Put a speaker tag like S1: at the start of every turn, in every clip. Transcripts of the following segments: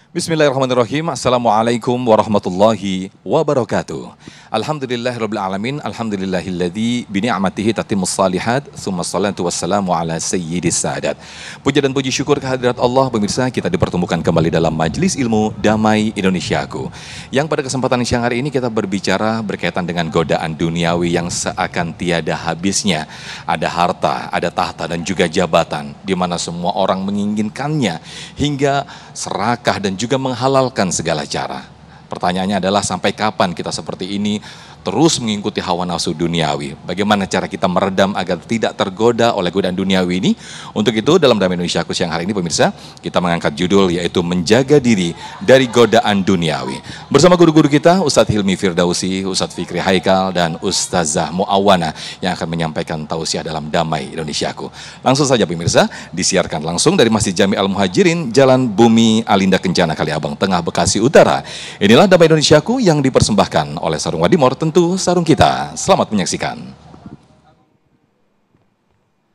S1: Bismillahirrahmanirrahim. Assalamualaikum warahmatullahi wabarakatuh. Alhamdulillahirrabbilalamin. Alhamdulillahilladzi bini'amatihi tatimmus salihat. Tsumma salatu wassalamu ala sayyidis sadat. Puja dan puji syukur kehadirat Allah. Pemirsa, kita dipertemukan kembali dalam Majelis Ilmu Damai Indonesiaku, yang pada kesempatan siang hari ini kita berbicara berkaitan dengan godaan duniawi yang seakan tiada habisnya. Ada harta, ada tahta dan juga jabatan, di mana semua orang menginginkannya hingga serakah dan juga menghalalkan segala cara. Pertanyaannya adalah sampai kapan kita seperti ini terus mengikuti hawa nafsu duniawi? Bagaimana cara kita meredam agar tidak tergoda oleh godaan duniawi ini? Untuk itu dalam Damai Indonesiaku siang hari ini pemirsa, kita mengangkat judul yaitu menjaga diri dari godaan duniawi. Bersama guru-guru kita Ustadz Hilmi Firdausi, Ustadz Fikri Haikal, dan Ustazah Muawana yang akan menyampaikan tausiah dalam Damai Indonesiaku. Langsung saja pemirsa, disiarkan langsung dari Masjid Jami Al-Muhajirin, Jalan Bumi Alinda Kencana, Kaliabang Tengah, Bekasi Utara. Inilah Damai Indonesiaku yang dipersembahkan oleh Sarung Wadimor, tentu sarung kita. Selamat menyaksikan.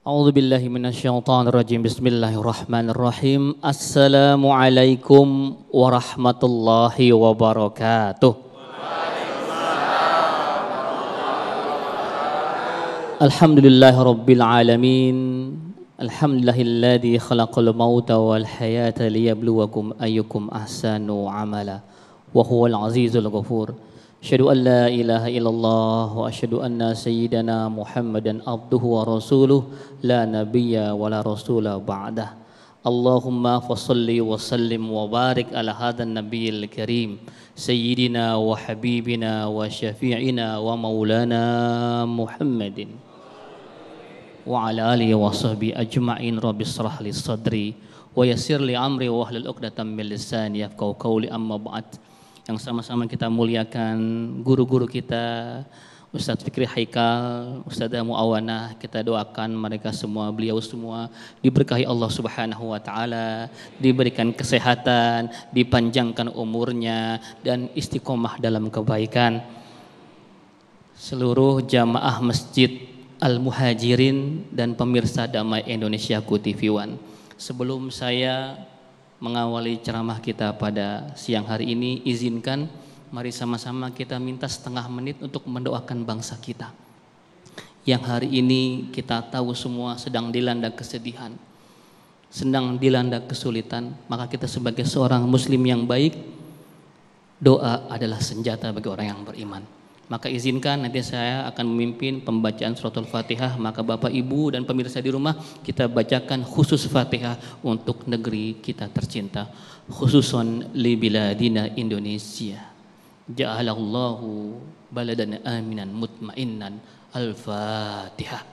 S2: A'udzubillahi minasyaitonirrajim. Bismillahirrahmanirrahim. Assalamualaikum warahmatullahi wabarakatuh. Alhamdulillahirabbil alamin. Alhamdulillahilladzi khalaqal mauta wal hayata liyabluwakum ayyukum ahsanu amala. Wa huwal azizul ghafur. Asyhadu an la ilaha illallah wa asyhadu anna sayyidana Muhammadan abduhu wa rasuluh la nabiyya wa la rasula ba'dah. Allahumma fassalli wa sallim wa barik ala hadan nabiyil karim sayyidina wa habibina wa syafi'ina wa maulana Muhammadin wa ala alihi wa sahbihi ajma'in. Rabbi shrah li sadri wa yassir li amri wa hlul 'uqdatam min lisani yafqahu qawli. Amma ba'd. Yang sama-sama kita muliakan guru-guru kita, Ustadz Fikri Haikal, Ustazah Muawana, kita doakan mereka semua, beliau semua diberkahi Allah Subhanahu wa taala, diberikan kesehatan, dipanjangkan umurnya dan istiqomah dalam kebaikan. Seluruh jamaah Masjid Al-Muhajirin dan pemirsa Damai Indonesiaku TV One. Sebelum saya mengawali ceramah kita pada siang hari ini, izinkan mari sama-sama kita minta setengah menit untuk mendoakan bangsa kita yang hari ini kita tahu semua sedang dilanda kesedihan, sedang dilanda kesulitan. Maka kita sebagai seorang muslim yang baik, doa adalah senjata bagi orang yang beriman. Maka izinkan nanti saya akan memimpin pembacaan suratul Fatihah. Maka Bapak Ibu dan pemirsa di rumah, kita bacakan khusus Fatihah untuk negeri kita tercinta, khususon li biladina Indonesia. Ja'alallahu baladan aminan mutmainnan. Al-Fatihah.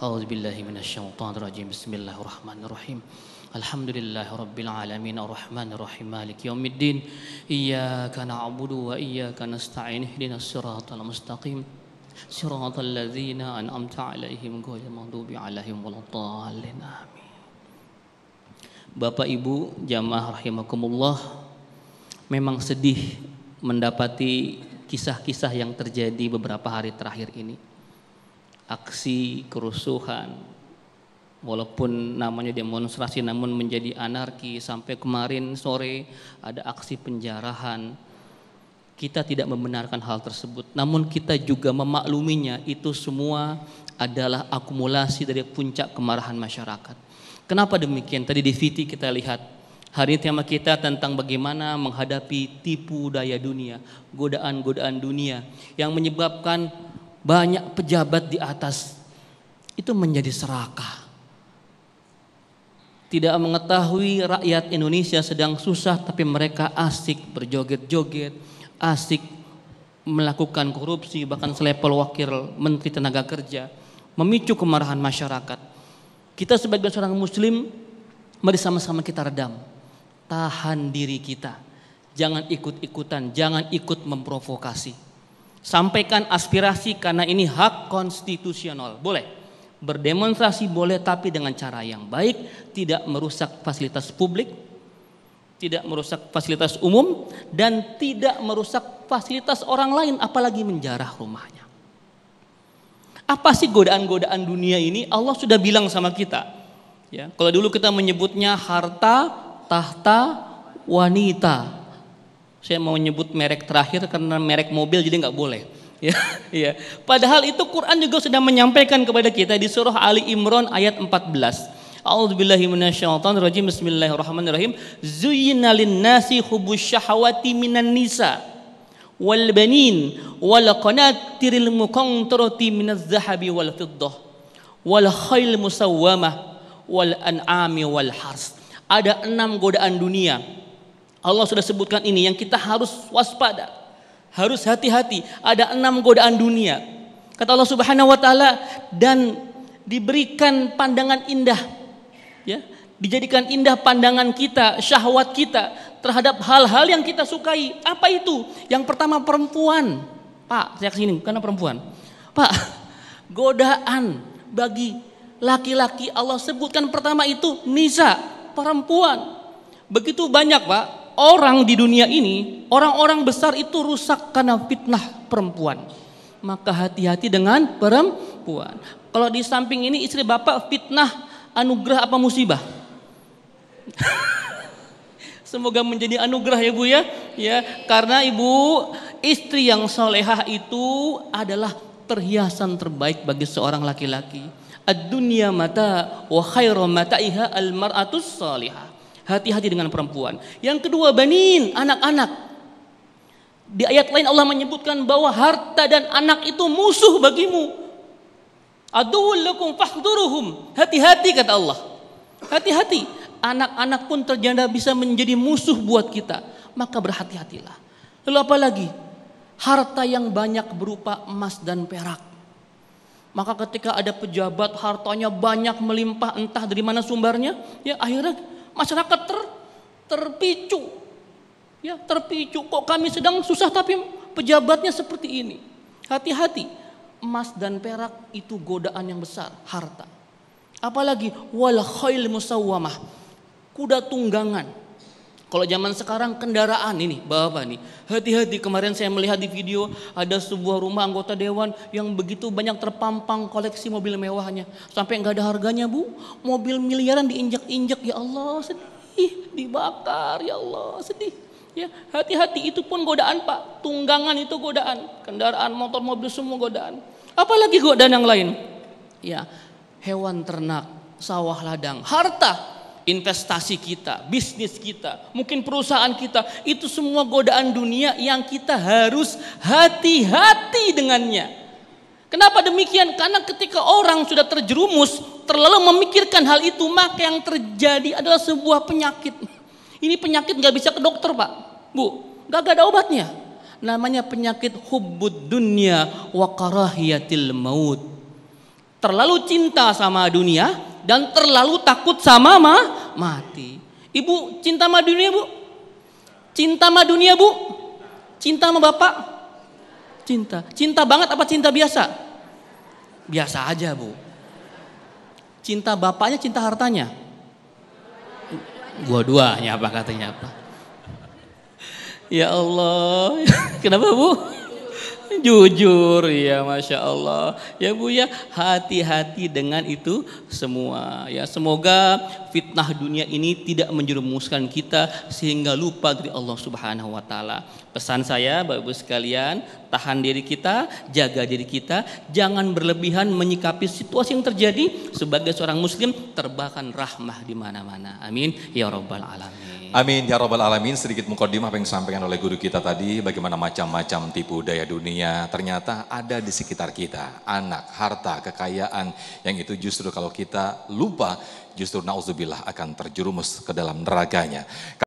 S2: A'udzubillahi minasyaitonirrajim. Bismillahirrahmanirrahim. Alhamdulillahirabbil alamin arrahmanir rahim maliki yaumiddin iyyaka na'budu wa iyyaka nasta'in ihdinas siratal mustaqim siratal ladzina an'amta 'alaihim ghairil maghdubi 'alaihim waladdallin amin. Bapak Ibu jamaah rahimakumullah, memang sedih mendapati kisah-kisah yang terjadi beberapa hari terakhir ini. Aksi kerusuhan, walaupun namanya demonstrasi namun menjadi anarki. Sampai kemarin sore ada aksi penjarahan. Kita tidak membenarkan hal tersebut, namun kita juga memakluminya. Itu semua adalah akumulasi dari puncak kemarahan masyarakat. Kenapa demikian? Tadi di VT kita lihat, hari ini tema kita tentang bagaimana menghadapi tipu daya dunia, godaan-godaan dunia yang menyebabkan banyak pejabat di atas itu menjadi serakah, tidak mengetahui rakyat Indonesia sedang susah, tapi mereka asik berjoget-joget, asik melakukan korupsi, bahkan selepel wakil menteri tenaga kerja, memicu kemarahan masyarakat. Kita sebagai seorang muslim, mari sama-sama kita redam, tahan diri kita, jangan ikut-ikutan, jangan ikut memprovokasi. Sampaikan aspirasi karena ini hak konstitusional, boleh. Berdemonstrasi boleh, tapi dengan cara yang baik, tidak merusak fasilitas publik, tidak merusak fasilitas umum, dan tidak merusak fasilitas orang lain, apalagi menjarah rumahnya. Apa sih godaan-godaan dunia ini? Allah sudah bilang sama kita. Ya, kalau dulu kita menyebutnya harta, tahta, wanita. Saya mau nyebut merek terakhir karena merek mobil jadi nggak boleh. Ya, ya. Padahal itu Quran juga sudah menyampaikan kepada kita di surah Ali Imran ayat 14. A'udzubillahi minasyaitonirrajim. Bismillahirrahmanirrahim. Zuyyina lin-nasi hubbus syahawati minan nisa wal banin wal qanatiril muqantarati minaz zahabi wal fiddah wal khail musawwamah wal an'ami wal hars. Ada 6 godaan dunia. Allah sudah sebutkan ini yang kita harus waspada, harus hati-hati. Ada 6 godaan dunia. Kata Allah Subhanahu wa taala, dan diberikan pandangan indah, ya, dijadikan indah pandangan kita, syahwat kita terhadap hal-hal yang kita sukai. Apa itu? Yang pertama perempuan. Pak, saya kesini karena perempuan. Pak, godaan bagi laki-laki Allah sebutkan pertama itu nisa, perempuan. Begitu banyak, Pak, orang di dunia ini, orang-orang besar itu rusak karena fitnah perempuan. Maka hati-hati dengan perempuan. Kalau di samping ini istri bapak fitnah, anugerah apa musibah? Semoga menjadi anugerah ya Bu ya. Ya, karena Ibu istri yang solehah itu adalah perhiasan terbaik bagi seorang laki-laki. Ad-dunya mata wa khairu mata'iha al-mar'atus salihah. Hati-hati dengan perempuan. Yang kedua banin, anak-anak. Di ayat lain Allah menyebutkan bahwa harta dan anak itu musuh bagimu. Aduwwul lakum fahdhuruhum. Hati-hati kata Allah. Hati-hati. Anak-anak pun ternyata bisa menjadi musuh buat kita. Maka berhati-hatilah. Lalu apa lagi? Harta yang banyak berupa emas dan perak. Maka ketika ada pejabat hartanya banyak melimpah, entah dari mana sumbernya, ya akhirnya masyarakat terpicu. Ya, terpicu. Kok kami sedang susah tapi pejabatnya seperti ini. Hati-hati. Emas dan perak itu godaan yang besar, harta. Apalagi wal khail musawwamah. Kuda tunggangan. Kalau zaman sekarang kendaraan ini, Bapak nih, hati-hati. Kemarin saya melihat di video ada sebuah rumah anggota dewan yang begitu banyak terpampang koleksi mobil mewahnya, sampai nggak ada harganya Bu. Mobil miliaran diinjak-injak, ya Allah sedih, dibakar, ya Allah sedih. Ya, hati-hati, itu pun godaan Pak. Tunggangan itu godaan, kendaraan, motor, mobil semua godaan. Apalagi godaan yang lain? Ya, hewan ternak, sawah ladang, harta. Investasi kita, bisnis kita, mungkin perusahaan kita, itu semua godaan dunia yang kita harus hati-hati dengannya. Kenapa demikian? Karena ketika orang sudah terjerumus, terlalu memikirkan hal itu, maka yang terjadi adalah sebuah penyakit. Ini penyakit gak bisa ke dokter Pak, Bu, gak ada obatnya. Namanya penyakit hubbud dunya wa karahiyatil maut. Terlalu cinta sama dunia dan terlalu takut sama mati. Ibu cinta sama dunia Bu? Cinta sama dunia Bu? Cinta sama bapak? Cinta. Cinta banget apa cinta biasa? Biasa aja Bu. Cinta bapaknya, cinta hartanya? Dua-duanya apa katanya apa? Ya Allah. Kenapa Bu? Jujur, ya Masya Allah. Ya Bu ya, hati-hati dengan itu semua. Ya, semoga fitnah dunia ini tidak menjerumuskan kita sehingga lupa dari Allah Subhanahu wa taala. Pesan saya Bapak Ibu sekalian, tahan diri kita, jaga diri kita, jangan berlebihan menyikapi situasi yang terjadi. Sebagai seorang muslim, terbahkan rahmah di mana-mana. Amin ya rabbal alamin.
S1: Amin ya rabbal alamin. Sedikit mukadimah apa yang disampaikan oleh guru kita tadi, bagaimana macam-macam tipu daya dunia ternyata ada di sekitar kita. Anak, harta, kekayaan, yang itu justru kalau kita lupa, justru nauzubillah akan terjerumus ke dalam nerakanya.